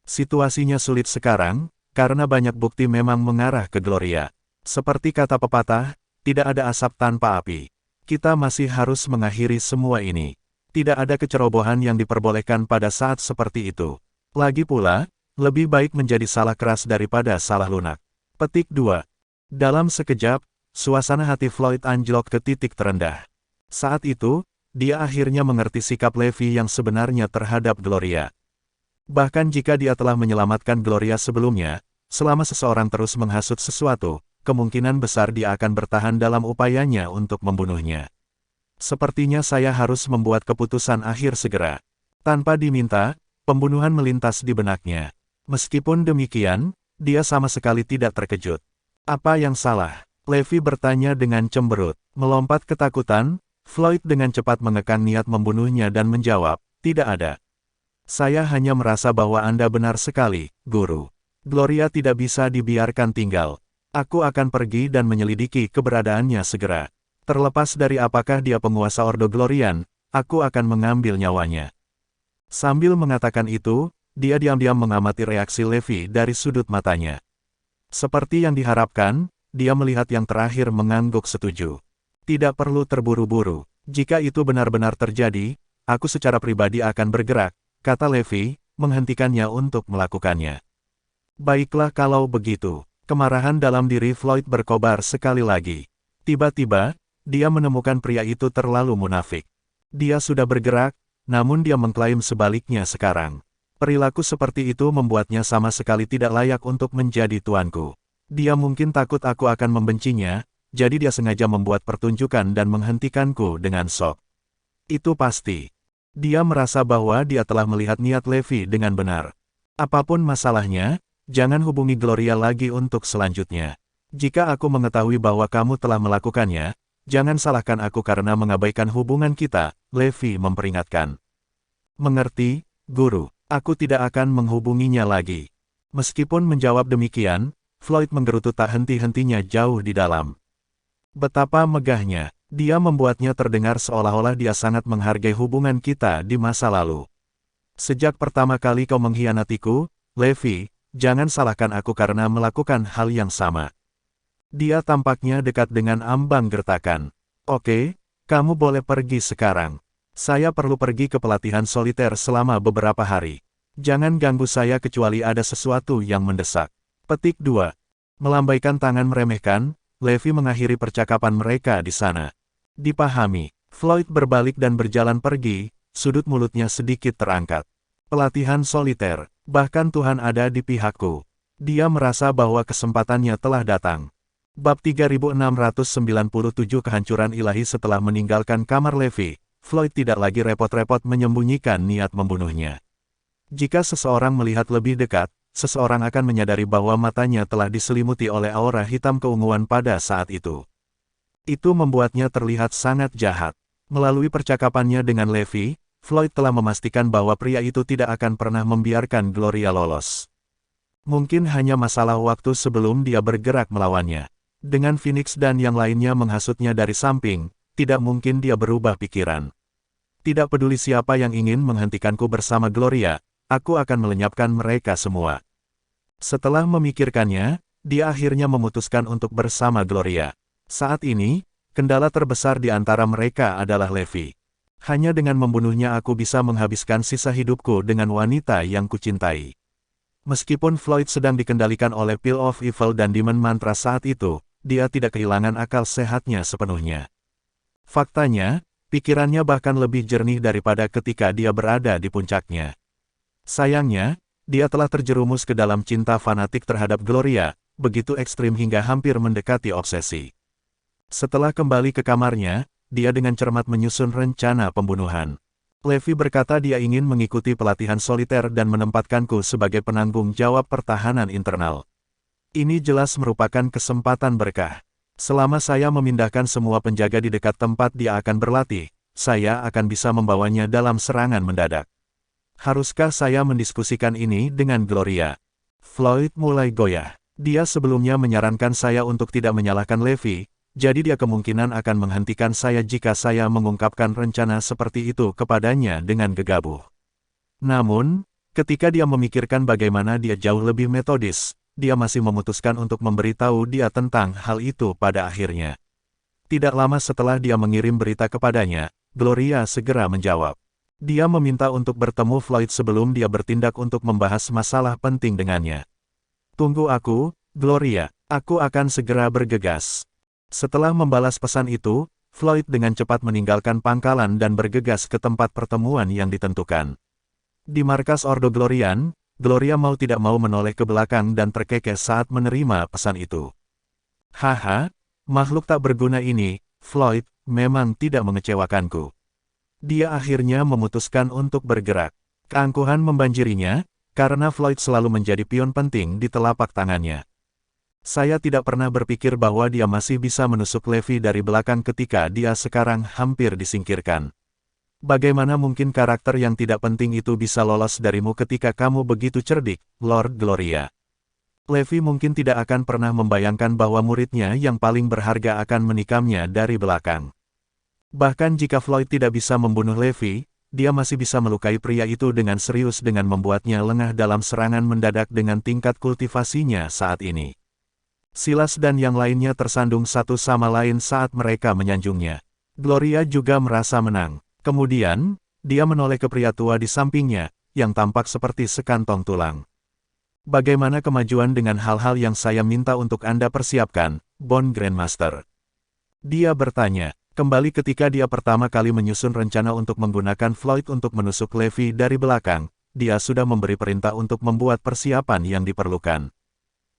Speaker 1: Situasinya sulit sekarang, karena banyak bukti memang mengarah ke Gloria. Seperti kata pepatah, tidak ada asap tanpa api. Kita masih harus mengakhiri semua ini. Tidak ada kecerobohan yang diperbolehkan pada saat seperti itu. Lagi pula, lebih baik menjadi salah keras daripada salah lunak. Petik 2. Dalam sekejap, suasana hati Floyd anjlok ke titik terendah. Saat itu, dia akhirnya mengerti sikap Levi yang sebenarnya terhadap Gloria. Bahkan jika dia telah menyelamatkan Gloria sebelumnya, selama seseorang terus menghasut sesuatu, kemungkinan besar dia akan bertahan dalam upayanya untuk membunuhnya. Sepertinya saya harus membuat keputusan akhir segera. Tanpa diminta, pembunuhan melintas di benaknya. Meskipun demikian, dia sama sekali tidak terkejut. Apa yang salah? Levi bertanya dengan cemberut. Melompat ketakutan, Floyd dengan cepat mengekang niat membunuhnya dan menjawab, tidak ada. Saya hanya merasa bahwa Anda benar sekali, Guru. Gloria tidak bisa dibiarkan tinggal. Aku akan pergi dan menyelidiki keberadaannya segera. Terlepas dari apakah dia penguasa Ordo Glorian, aku akan mengambil nyawanya. Sambil mengatakan itu, dia diam-diam mengamati reaksi Levi dari sudut matanya. Seperti yang diharapkan, dia melihat yang terakhir mengangguk setuju. Tidak perlu terburu-buru. Jika itu benar-benar terjadi, aku secara pribadi akan bergerak, kata Levi, menghentikannya untuk melakukannya. Baiklah kalau begitu. Kemarahan dalam diri Floyd berkobar sekali lagi. Tiba-tiba, dia menemukan pria itu terlalu munafik. Dia sudah bergerak, namun dia mengklaim sebaliknya sekarang. Perilaku seperti itu membuatnya sama sekali tidak layak untuk menjadi tuanku. Dia mungkin takut aku akan membencinya, jadi dia sengaja membuat pertunjukan dan menghentikanku dengan sok. Itu pasti. Dia merasa bahwa dia telah melihat niat Levi dengan benar. Apapun masalahnya, jangan hubungi Gloria lagi untuk selanjutnya. Jika aku mengetahui bahwa kamu telah melakukannya, jangan salahkan aku karena mengabaikan hubungan kita, Levi memperingatkan. Mengerti, Guru, aku tidak akan menghubunginya lagi. Meskipun menjawab demikian, Floyd menggerutu tak henti-hentinya jauh di dalam. Betapa megahnya, dia membuatnya terdengar seolah-olah dia sangat menghargai hubungan kita di masa lalu. Sejak pertama kali kau mengkhianatiku, Levi, jangan salahkan aku karena melakukan hal yang sama. Dia tampaknya dekat dengan ambang gertakan. Oke, kamu boleh pergi sekarang. Saya perlu pergi ke pelatihan soliter selama beberapa hari. Jangan ganggu saya kecuali ada sesuatu yang mendesak. Petik 2. Melambaikan tangan meremehkan, Levi mengakhiri percakapan mereka di sana. Dipahami, Floyd berbalik dan berjalan pergi, sudut mulutnya sedikit terangkat. Pelatihan soliter. Bahkan Tuhan ada di pihakku. Dia merasa bahwa kesempatannya telah datang. Bab 3697 Kehancuran Ilahi. Setelah meninggalkan kamar Levi, Floyd tidak lagi repot-repot menyembunyikan niat membunuhnya. Jika seseorang melihat lebih dekat, seseorang akan menyadari bahwa matanya telah diselimuti oleh aura hitam keunguan pada saat itu. Itu membuatnya terlihat sangat jahat. Melalui percakapannya dengan Levi, Floyd telah memastikan bahwa pria itu tidak akan pernah membiarkan Gloria lolos. Mungkin hanya masalah waktu sebelum dia bergerak melawannya. Dengan Phoenix dan yang lainnya menghasutnya dari samping, tidak mungkin dia berubah pikiran. Tidak peduli siapa yang ingin menghentikanku bersama Gloria, aku akan melenyapkan mereka semua. Setelah memikirkannya, dia akhirnya memutuskan untuk bersama Gloria. Saat ini, kendala terbesar di antara mereka adalah Levi. Hanya dengan membunuhnya aku bisa menghabiskan sisa hidupku dengan wanita yang kucintai. Meskipun Floyd sedang dikendalikan oleh Pill of Evil dan Demon Mantra saat itu, dia tidak kehilangan akal sehatnya sepenuhnya. Faktanya, pikirannya bahkan lebih jernih daripada ketika dia berada di puncaknya. Sayangnya, dia telah terjerumus ke dalam cinta fanatik terhadap Gloria, begitu ekstrim hingga hampir mendekati obsesi. Setelah kembali ke kamarnya, dia dengan cermat menyusun rencana pembunuhan. Levi berkata dia ingin mengikuti pelatihan soliter dan menempatkanku sebagai penanggung jawab pertahanan internal. Ini jelas merupakan kesempatan berkah. Selama saya memindahkan semua penjaga di dekat tempat dia akan berlatih, saya akan bisa membawanya dalam serangan mendadak. Haruskah saya mendiskusikan ini dengan Gloria? Floyd mulai goyah. Dia sebelumnya menyarankan saya untuk tidak menyalahkan Levi, jadi dia kemungkinan akan menghentikan saya jika saya mengungkapkan rencana seperti itu kepadanya dengan gegabah. Namun, ketika dia memikirkan bagaimana dia jauh lebih metodis, dia masih memutuskan untuk memberitahu dia tentang hal itu pada akhirnya. Tidak lama setelah dia mengirim berita kepadanya, Gloria segera menjawab. Dia meminta untuk bertemu Floyd sebelum dia bertindak untuk membahas masalah penting dengannya. Tunggu aku, Gloria, aku akan segera bergegas. Setelah membalas pesan itu, Floyd dengan cepat meninggalkan pangkalan dan bergegas ke tempat pertemuan yang ditentukan. Di markas Ordo Glorian, Gloria mau tidak mau menoleh ke belakang dan terkekeh saat menerima pesan itu. Haha, makhluk tak berguna ini, Floyd, memang tidak mengecewakanku. Dia akhirnya memutuskan untuk bergerak. Keangkuhan membanjirinya, karena Floyd selalu menjadi pion penting di telapak tangannya. Saya tidak pernah berpikir bahwa dia masih bisa menusuk Levi dari belakang ketika dia sekarang hampir disingkirkan. Bagaimana mungkin karakter yang tidak penting itu bisa lolos darimu ketika kamu begitu cerdik, Lord Gloria? Levi mungkin tidak akan pernah membayangkan bahwa muridnya yang paling berharga akan menikamnya dari belakang. Bahkan jika Floyd tidak bisa membunuh Levi, dia masih bisa melukai pria itu dengan serius dengan membuatnya lengah dalam serangan mendadak dengan tingkat kultivasinya saat ini. Silas dan yang lainnya tersandung satu sama lain saat mereka menyanjungnya. Gloria juga merasa menang. Kemudian, dia menoleh ke pria tua di sampingnya, yang tampak seperti sekantong tulang. Bagaimana kemajuan dengan hal-hal yang saya minta untuk Anda persiapkan, Bone Grandmaster? Dia bertanya. Kembali ketika dia pertama kali menyusun rencana untuk menggunakan Floyd untuk menusuk Levi dari belakang, dia sudah memberi perintah untuk membuat persiapan yang diperlukan.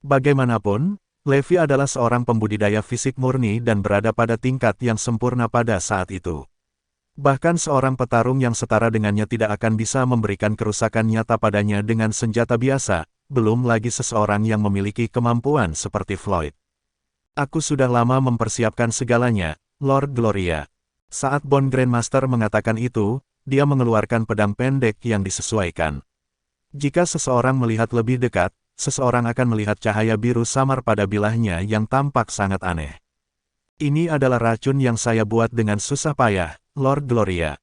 Speaker 1: Bagaimanapun, Levi adalah seorang pembudidaya fisik murni dan berada pada tingkat yang sempurna pada saat itu. Bahkan seorang petarung yang setara dengannya tidak akan bisa memberikan kerusakan nyata padanya dengan senjata biasa, belum lagi seseorang yang memiliki kemampuan seperti Floyd. Aku sudah lama mempersiapkan segalanya, Lord Gloria. Saat Bone Grandmaster mengatakan itu, dia mengeluarkan pedang pendek yang disesuaikan. Jika seseorang melihat lebih dekat, seseorang akan melihat cahaya biru samar pada bilahnya yang tampak sangat aneh. Ini adalah racun yang saya buat dengan susah payah, Lord Gloria.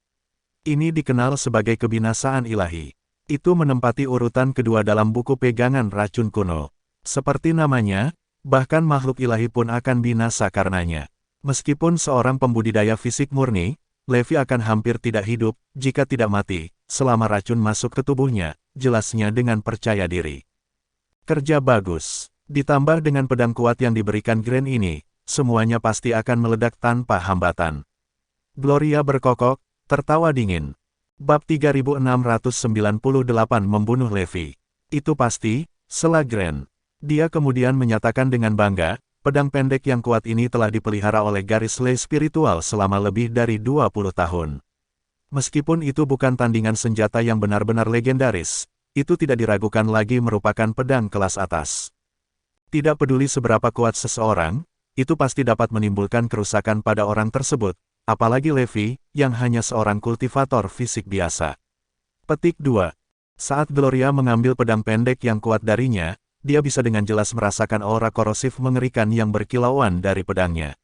Speaker 1: Ini dikenal sebagai kebinasaan ilahi. Itu menempati urutan kedua dalam buku pegangan racun kuno. Seperti namanya, bahkan makhluk ilahi pun akan binasa karenanya. Meskipun seorang pembudidaya fisik murni, Levi akan hampir tidak hidup, jika tidak mati, selama racun masuk ke tubuhnya, jelasnya dengan percaya diri. Kerja bagus. Ditambah dengan pedang kuat yang diberikan Grand ini, semuanya pasti akan meledak tanpa hambatan. Gloria berkokok, tertawa dingin. Bab 3698 membunuh Levi. Itu pasti, sela Grand. Dia kemudian menyatakan dengan bangga, pedang pendek yang kuat ini telah dipelihara oleh garis lei spiritual selama lebih dari 20 tahun. Meskipun itu bukan tandingan senjata yang benar-benar legendaris, itu tidak diragukan lagi merupakan pedang kelas atas. Tidak peduli seberapa kuat seseorang, itu pasti dapat menimbulkan kerusakan pada orang tersebut, apalagi Levi, yang hanya seorang kultivator fisik biasa. Petik 2. Saat Gloria mengambil pedang pendek yang kuat darinya, dia bisa dengan jelas merasakan aura korosif mengerikan yang berkilauan dari pedangnya.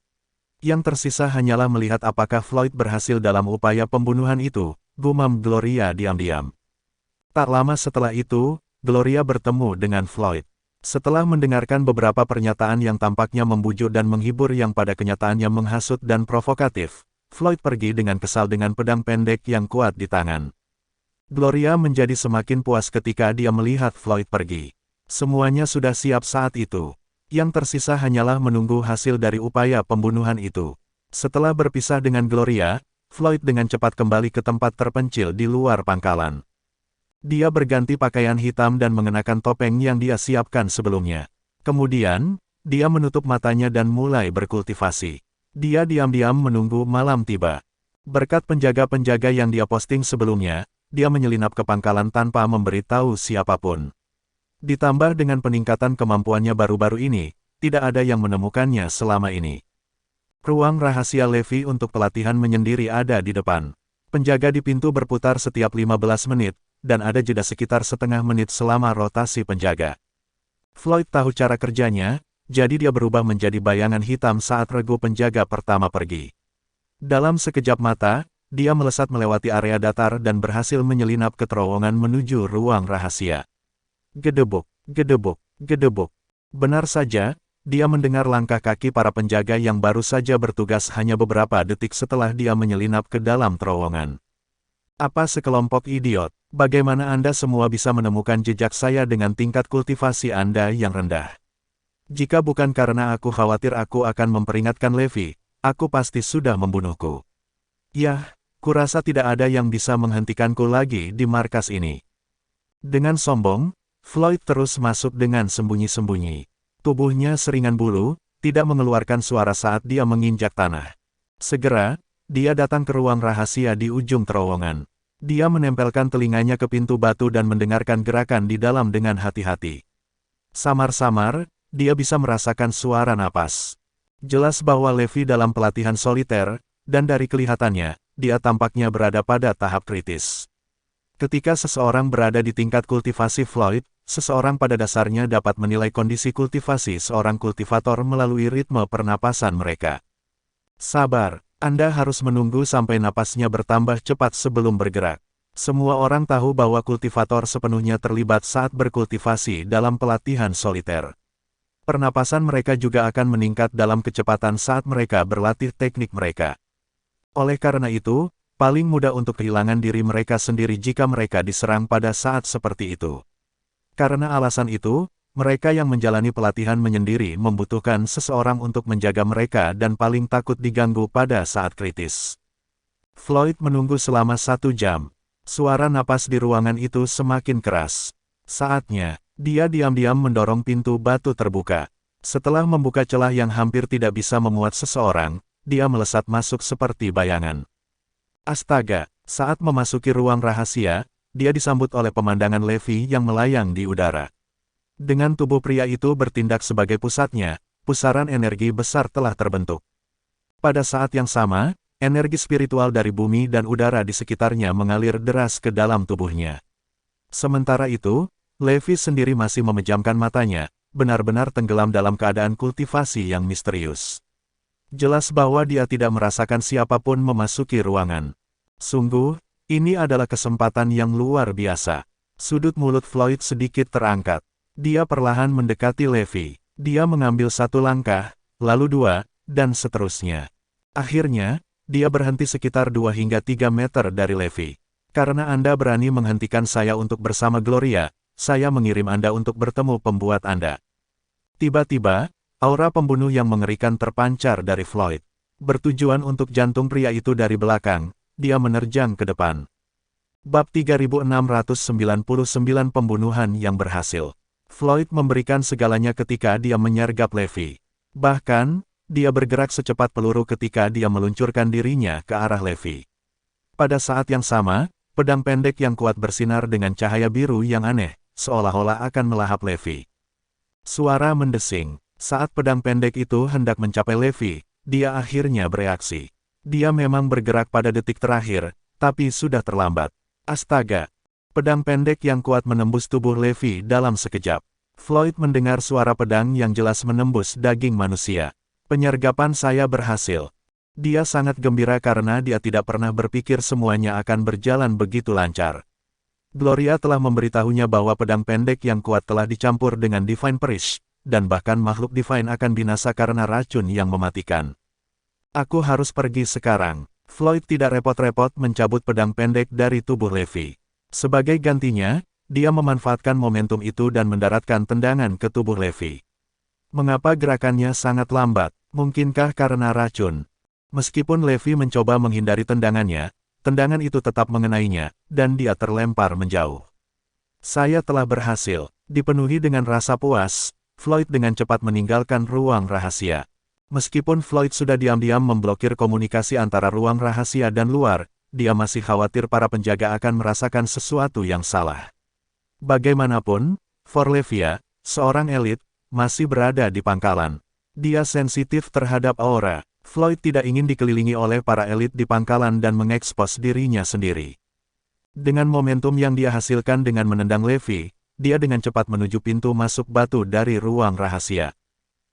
Speaker 1: Yang tersisa hanyalah melihat apakah Floyd berhasil dalam upaya pembunuhan itu, gumam Gloria diam-diam. Tak lama setelah itu, Gloria bertemu dengan Floyd. Setelah mendengarkan beberapa pernyataan yang tampaknya membujuk dan menghibur yang pada kenyataannya menghasut dan provokatif, Floyd pergi dengan kesal dengan pedang pendek yang kuat di tangan. Gloria menjadi semakin puas ketika dia melihat Floyd pergi. Semuanya sudah siap saat itu. Yang tersisa hanyalah menunggu hasil dari upaya pembunuhan itu. Setelah berpisah dengan Gloria, Floyd dengan cepat kembali ke tempat terpencil di luar pangkalan. Dia berganti pakaian hitam dan mengenakan topeng yang dia siapkan sebelumnya. Kemudian, dia menutup matanya dan mulai berkultivasi. Dia diam-diam menunggu malam tiba. Berkat penjaga-penjaga yang dia posting sebelumnya, dia menyelinap ke pangkalan tanpa memberitahu siapapun. Ditambah dengan peningkatan kemampuannya baru-baru ini, tidak ada yang menemukannya selama ini. Ruang rahasia Levi untuk pelatihan menyendiri ada di depan. Penjaga di pintu berputar setiap 15 menit, dan ada jeda sekitar setengah menit selama rotasi penjaga. Floyd tahu cara kerjanya, jadi dia berubah menjadi bayangan hitam saat regu penjaga pertama pergi. Dalam sekejap mata, dia melesat melewati area datar dan berhasil menyelinap ke terowongan menuju ruang rahasia. Gedebuk, gedebuk, gedebuk. Benar saja, dia mendengar langkah kaki para penjaga yang baru saja bertugas hanya beberapa detik setelah dia menyelinap ke dalam terowongan. Apa sekelompok idiot, bagaimana Anda semua bisa menemukan jejak saya dengan tingkat kultivasi Anda yang rendah? Jika bukan karena aku khawatir aku akan memperingatkan Levi, aku pasti sudah membunuhku. Yah, kurasa tidak ada yang bisa menghentikanku lagi di markas ini. Dengan sombong, Floyd terus masuk dengan sembunyi-sembunyi. Tubuhnya seringan bulu, tidak mengeluarkan suara saat dia menginjak tanah. Segera, dia datang ke ruang rahasia di ujung terowongan. Dia menempelkan telinganya ke pintu batu dan mendengarkan gerakan di dalam dengan hati-hati. Samar-samar, dia bisa merasakan suara napas. Jelas bahwa Levi dalam pelatihan soliter, dan dari kelihatannya, dia tampaknya berada pada tahap kritis. Ketika seseorang berada di tingkat kultivasi Floyd, seseorang pada dasarnya dapat menilai kondisi kultivasi seorang kultivator melalui ritme pernapasan mereka. Sabar, Anda harus menunggu sampai napasnya bertambah cepat sebelum bergerak. Semua orang tahu bahwa kultivator sepenuhnya terlibat saat berkultivasi dalam pelatihan soliter. Pernapasan mereka juga akan meningkat dalam kecepatan saat mereka berlatih teknik mereka. Oleh karena itu, paling mudah untuk kehilangan diri mereka sendiri jika mereka diserang pada saat seperti itu. Karena alasan itu, mereka yang menjalani pelatihan menyendiri membutuhkan seseorang untuk menjaga mereka dan paling takut diganggu pada saat kritis. Floyd menunggu selama 1 jam. Suara napas di ruangan itu semakin keras. Saatnya, dia diam-diam mendorong pintu batu terbuka. Setelah membuka celah yang hampir tidak bisa memuat seseorang, dia melesat masuk seperti bayangan. Astaga, saat memasuki ruang rahasia, dia disambut oleh pemandangan Levi yang melayang di udara. Dengan tubuh pria itu bertindak sebagai pusatnya, pusaran energi besar telah terbentuk. Pada saat yang sama, energi spiritual dari bumi dan udara di sekitarnya mengalir deras ke dalam tubuhnya. Sementara itu, Levi sendiri masih memejamkan matanya, benar-benar tenggelam dalam keadaan kultivasi yang misterius. Jelas bahwa dia tidak merasakan siapapun memasuki ruangan. Sungguh, ini adalah kesempatan yang luar biasa. Sudut mulut Floyd sedikit terangkat. Dia perlahan mendekati Levi. Dia mengambil 1 langkah, lalu 2, dan seterusnya. Akhirnya, dia berhenti sekitar 2 hingga 3 meter dari Levi. Karena Anda berani menghentikan saya untuk bersama Gloria, saya mengirim Anda untuk bertemu pembuat Anda. Tiba-tiba, aura pembunuh yang mengerikan terpancar dari Floyd. Bertujuan untuk jantung pria itu dari belakang, dia menerjang ke depan. Bab 3699 Pembunuhan yang berhasil. Floyd memberikan segalanya ketika dia menyergap Levi. Bahkan, dia bergerak secepat peluru ketika dia meluncurkan dirinya ke arah Levi. Pada saat yang sama, pedang pendek yang kuat bersinar dengan cahaya biru yang aneh, seolah-olah akan melahap Levi. Suara mendesing. Saat pedang pendek itu hendak mencapai Levi, dia akhirnya bereaksi. Dia memang bergerak pada detik terakhir, tapi sudah terlambat. Astaga! Pedang pendek yang kuat menembus tubuh Levi dalam sekejap. Floyd mendengar suara pedang yang jelas menembus daging manusia. Penyergapan saya berhasil. Dia sangat gembira karena dia tidak pernah berpikir semuanya akan berjalan begitu lancar. Gloria telah memberitahunya bahwa pedang pendek yang kuat telah dicampur dengan Divine Perish, dan bahkan makhluk Divine akan binasa karena racun yang mematikan. Aku harus pergi sekarang. Floyd tidak repot-repot mencabut pedang pendek dari tubuh Levi. Sebagai gantinya, dia memanfaatkan momentum itu dan mendaratkan tendangan ke tubuh Levi. Mengapa gerakannya sangat lambat? Mungkinkah karena racun? Meskipun Levi mencoba menghindari tendangannya, tendangan itu tetap mengenainya, dan dia terlempar menjauh. Saya telah berhasil. Dipenuhi dengan rasa puas, Floyd dengan cepat meninggalkan ruang rahasia. Meskipun Floyd sudah diam-diam memblokir komunikasi antara ruang rahasia dan luar, dia masih khawatir para penjaga akan merasakan sesuatu yang salah. Bagaimanapun, Forlevia, seorang elit, masih berada di pangkalan. Dia sensitif terhadap aura. Floyd tidak ingin dikelilingi oleh para elit di pangkalan dan mengekspos dirinya sendiri. Dengan momentum yang dia hasilkan dengan menendang Levi, dia dengan cepat menuju pintu masuk batu dari ruang rahasia.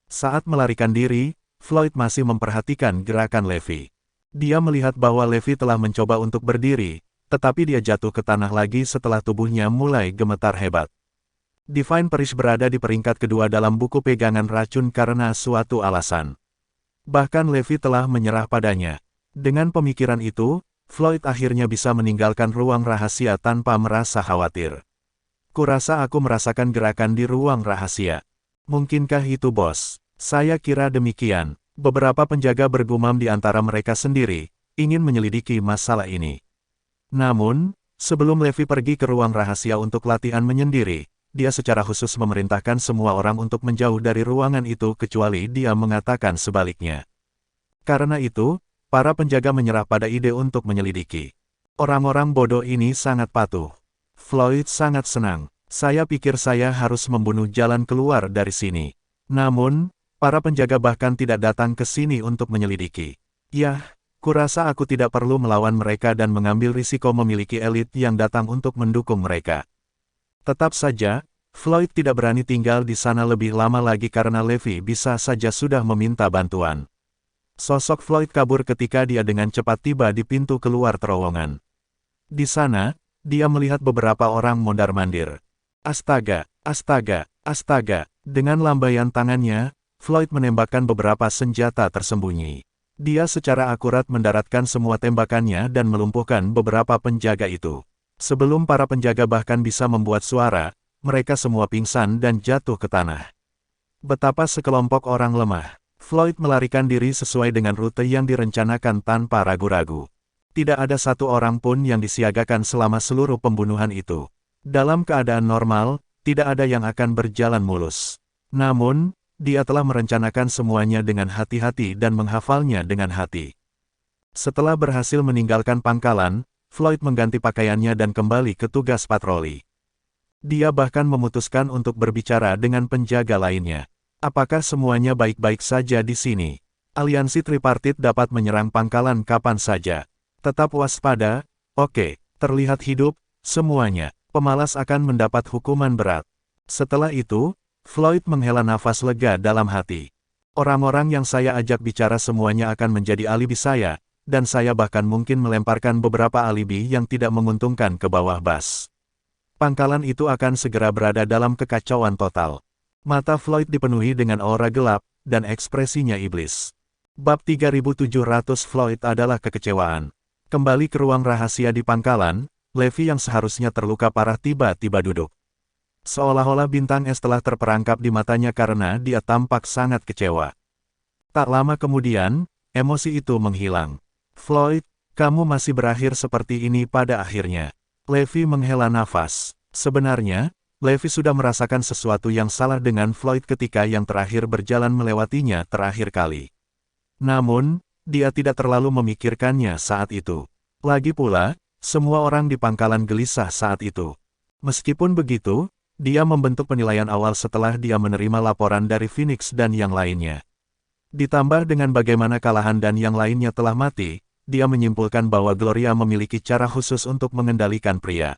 Speaker 1: Saat melarikan diri, Floyd masih memperhatikan gerakan Levi. Dia melihat bahwa Levi telah mencoba untuk berdiri, tetapi dia jatuh ke tanah lagi setelah tubuhnya mulai gemetar hebat. Divine Perish berada di peringkat kedua dalam buku pegangan racun karena suatu alasan. Bahkan Levi telah menyerah padanya. Dengan pemikiran itu, Floyd akhirnya bisa meninggalkan ruang rahasia tanpa merasa khawatir. Kurasa aku merasakan gerakan di ruang rahasia. Mungkinkah itu bos? Saya kira demikian. Beberapa penjaga bergumam di antara mereka sendiri, ingin menyelidiki masalah ini. Namun, sebelum Levi pergi ke ruang rahasia untuk latihan menyendiri, dia secara khusus memerintahkan semua orang untuk menjauh dari ruangan itu kecuali dia mengatakan sebaliknya. Karena itu, para penjaga menyerah pada ide untuk menyelidiki. Orang-orang bodoh ini sangat patuh. Floyd sangat senang. Saya pikir saya harus membunuh jalan keluar dari sini. Namun, para penjaga bahkan tidak datang ke sini untuk menyelidiki. Yah, kurasa aku tidak perlu melawan mereka dan mengambil risiko memiliki elit yang datang untuk mendukung mereka. Tetap saja, Floyd tidak berani tinggal di sana lebih lama lagi karena Levi bisa saja sudah meminta bantuan. Sosok Floyd kabur ketika dia dengan cepat tiba di pintu keluar terowongan. Di sana, dia melihat beberapa orang mondar-mandir. Astaga, astaga, astaga. Dengan lambaian tangannya, Floyd menembakkan beberapa senjata tersembunyi. Dia secara akurat mendaratkan semua tembakannya dan melumpuhkan beberapa penjaga itu. Sebelum para penjaga bahkan bisa membuat suara, mereka semua pingsan dan jatuh ke tanah. Betapa sekelompok orang lemah. Floyd melarikan diri sesuai dengan rute yang direncanakan tanpa ragu-ragu. Tidak ada satu orang pun yang disiagakan selama seluruh pembunuhan itu. Dalam keadaan normal, tidak ada yang akan berjalan mulus. Namun, dia telah merencanakan semuanya dengan hati-hati dan menghafalnya dengan hati. Setelah berhasil meninggalkan pangkalan, Floyd mengganti pakaiannya dan kembali ke tugas patroli. Dia bahkan memutuskan untuk berbicara dengan penjaga lainnya. Apakah semuanya baik-baik saja di sini? Aliansi tripartit dapat menyerang pangkalan kapan saja. Tetap waspada, oke, terlihat hidup, semuanya. Pemalas akan mendapat hukuman berat. Setelah itu, Floyd menghela nafas lega dalam hati. Orang-orang yang saya ajak bicara semuanya akan menjadi alibi saya, dan saya bahkan mungkin melemparkan beberapa alibi yang tidak menguntungkan ke bawah bas. Pangkalan itu akan segera berada dalam kekacauan total. Mata Floyd dipenuhi dengan aura gelap, dan ekspresinya iblis. Bab 3700 Floyd adalah kekecewaan. Kembali ke ruang rahasia di pangkalan, Levi yang seharusnya terluka parah tiba-tiba duduk. Seolah-olah bintang es telah terperangkap di matanya karena dia tampak sangat kecewa. Tak lama kemudian, emosi itu menghilang. Floyd, kamu masih berakhir seperti ini pada akhirnya. Levi menghela nafas. Sebenarnya, Levi sudah merasakan sesuatu yang salah dengan Floyd ketika yang terakhir berjalan melewatinya terakhir kali. Namun, dia tidak terlalu memikirkannya saat itu. Lagi pula, semua orang di pangkalan gelisah saat itu. Meskipun begitu, dia membentuk penilaian awal setelah dia menerima laporan dari Phoenix dan yang lainnya. Ditambah dengan bagaimana Callahan dan yang lainnya telah mati, dia menyimpulkan bahwa Gloria memiliki cara khusus untuk mengendalikan pria.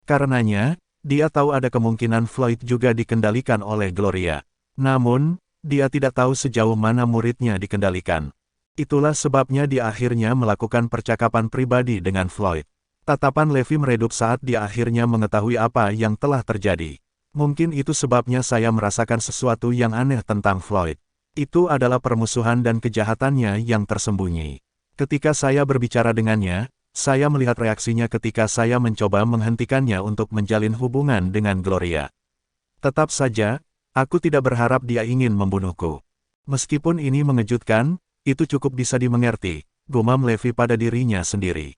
Speaker 1: Karenanya, dia tahu ada kemungkinan Floyd juga dikendalikan oleh Gloria. Namun, dia tidak tahu sejauh mana muridnya dikendalikan. Itulah sebabnya dia akhirnya melakukan percakapan pribadi dengan Floyd. Tatapan Levi meredup saat dia akhirnya mengetahui apa yang telah terjadi. Mungkin itu sebabnya saya merasakan sesuatu yang aneh tentang Floyd. Itu adalah permusuhan dan kejahatannya yang tersembunyi. Ketika saya berbicara dengannya, saya melihat reaksinya ketika saya mencoba menghentikannya untuk menjalin hubungan dengan Gloria. Tetap saja, aku tidak berharap dia ingin membunuhku. Meskipun ini mengejutkan, itu cukup bisa dimengerti, gumam Levi pada dirinya sendiri.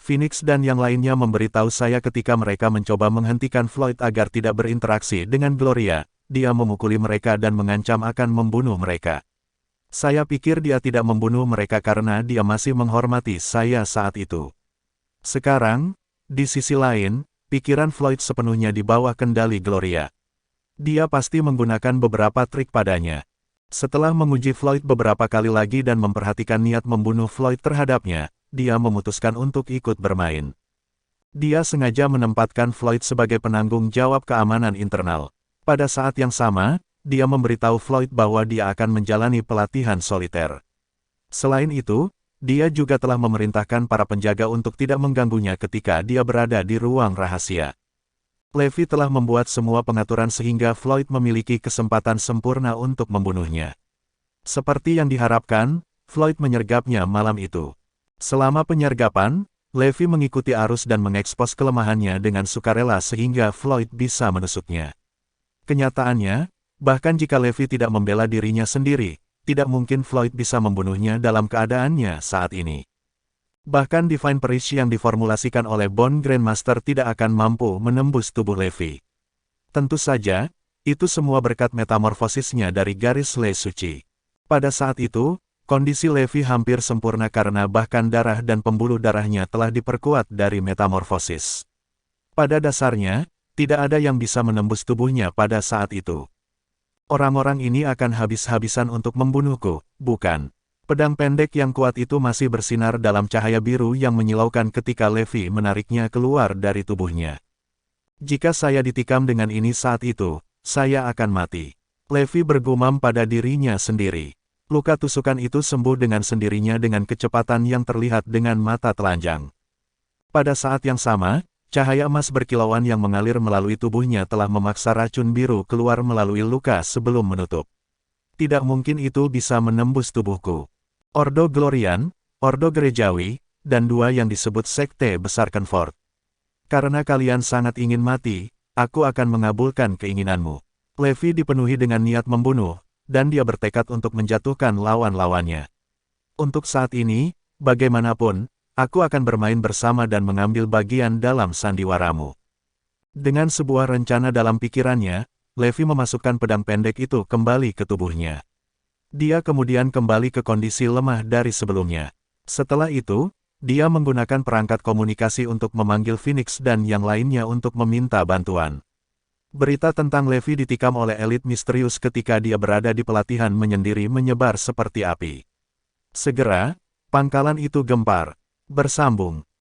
Speaker 1: Phoenix dan yang lainnya memberitahu saya ketika mereka mencoba menghentikan Floyd agar tidak berinteraksi dengan Gloria, dia memukuli mereka dan mengancam akan membunuh mereka. Saya pikir dia tidak membunuh mereka karena dia masih menghormati saya saat itu. Sekarang, di sisi lain, pikiran Floyd sepenuhnya di bawah kendali Gloria. Dia pasti menggunakan beberapa trik padanya. Setelah menguji Floyd beberapa kali lagi dan memperhatikan niat membunuh Floyd terhadapnya, dia memutuskan untuk ikut bermain. Dia sengaja menempatkan Floyd sebagai penanggung jawab keamanan internal. Pada saat yang sama, dia memberitahu Floyd bahwa dia akan menjalani pelatihan soliter. Selain itu, dia juga telah memerintahkan para penjaga untuk tidak mengganggunya ketika dia berada di ruang rahasia. Levi telah membuat semua pengaturan sehingga Floyd memiliki kesempatan sempurna untuk membunuhnya. Seperti yang diharapkan, Floyd menyergapnya malam itu. Selama penyergapan, Levi mengikuti arus dan mengekspos kelemahannya dengan sukarela sehingga Floyd bisa menusuknya. Kenyataannya, bahkan jika Levi tidak membela dirinya sendiri, tidak mungkin Floyd bisa membunuhnya dalam keadaannya saat ini. Bahkan Divine Perish yang diformulasikan oleh Bone Grandmaster tidak akan mampu menembus tubuh Levi. Tentu saja, itu semua berkat metamorfosisnya dari garis Le Suci. Pada saat itu, kondisi Levi hampir sempurna karena bahkan darah dan pembuluh darahnya telah diperkuat dari metamorfosis. Pada dasarnya, tidak ada yang bisa menembus tubuhnya pada saat itu. Orang-orang ini akan habis-habisan untuk membunuhku, bukan? Pedang pendek yang kuat itu masih bersinar dalam cahaya biru yang menyilaukan ketika Levi menariknya keluar dari tubuhnya. Jika saya ditikam dengan ini saat itu, saya akan mati. Levi bergumam pada dirinya sendiri. Luka tusukan itu sembuh dengan sendirinya dengan kecepatan yang terlihat dengan mata telanjang. Pada saat yang sama, cahaya emas berkilauan yang mengalir melalui tubuhnya telah memaksa racun biru keluar melalui luka sebelum menutup. Tidak mungkin itu bisa menembus tubuhku. Ordo Glorian, Ordo Gerejawi, dan dua yang disebut Sekte Besar Kenfort. Karena kalian sangat ingin mati, aku akan mengabulkan keinginanmu. Levi dipenuhi dengan niat membunuh, dan dia bertekad untuk menjatuhkan lawan-lawannya. Untuk saat ini, bagaimanapun, aku akan bermain bersama dan mengambil bagian dalam sandiwaramu. Dengan sebuah rencana dalam pikirannya, Levi memasukkan pedang pendek itu kembali ke tubuhnya. Dia kemudian kembali ke kondisi lemah dari sebelumnya. Setelah itu, dia menggunakan perangkat komunikasi untuk memanggil Phoenix dan yang lainnya untuk meminta bantuan. Berita tentang Levi ditikam oleh elit misterius ketika dia berada di pelatihan menyendiri menyebar seperti api. Segera, pangkalan itu gempar, bersambung.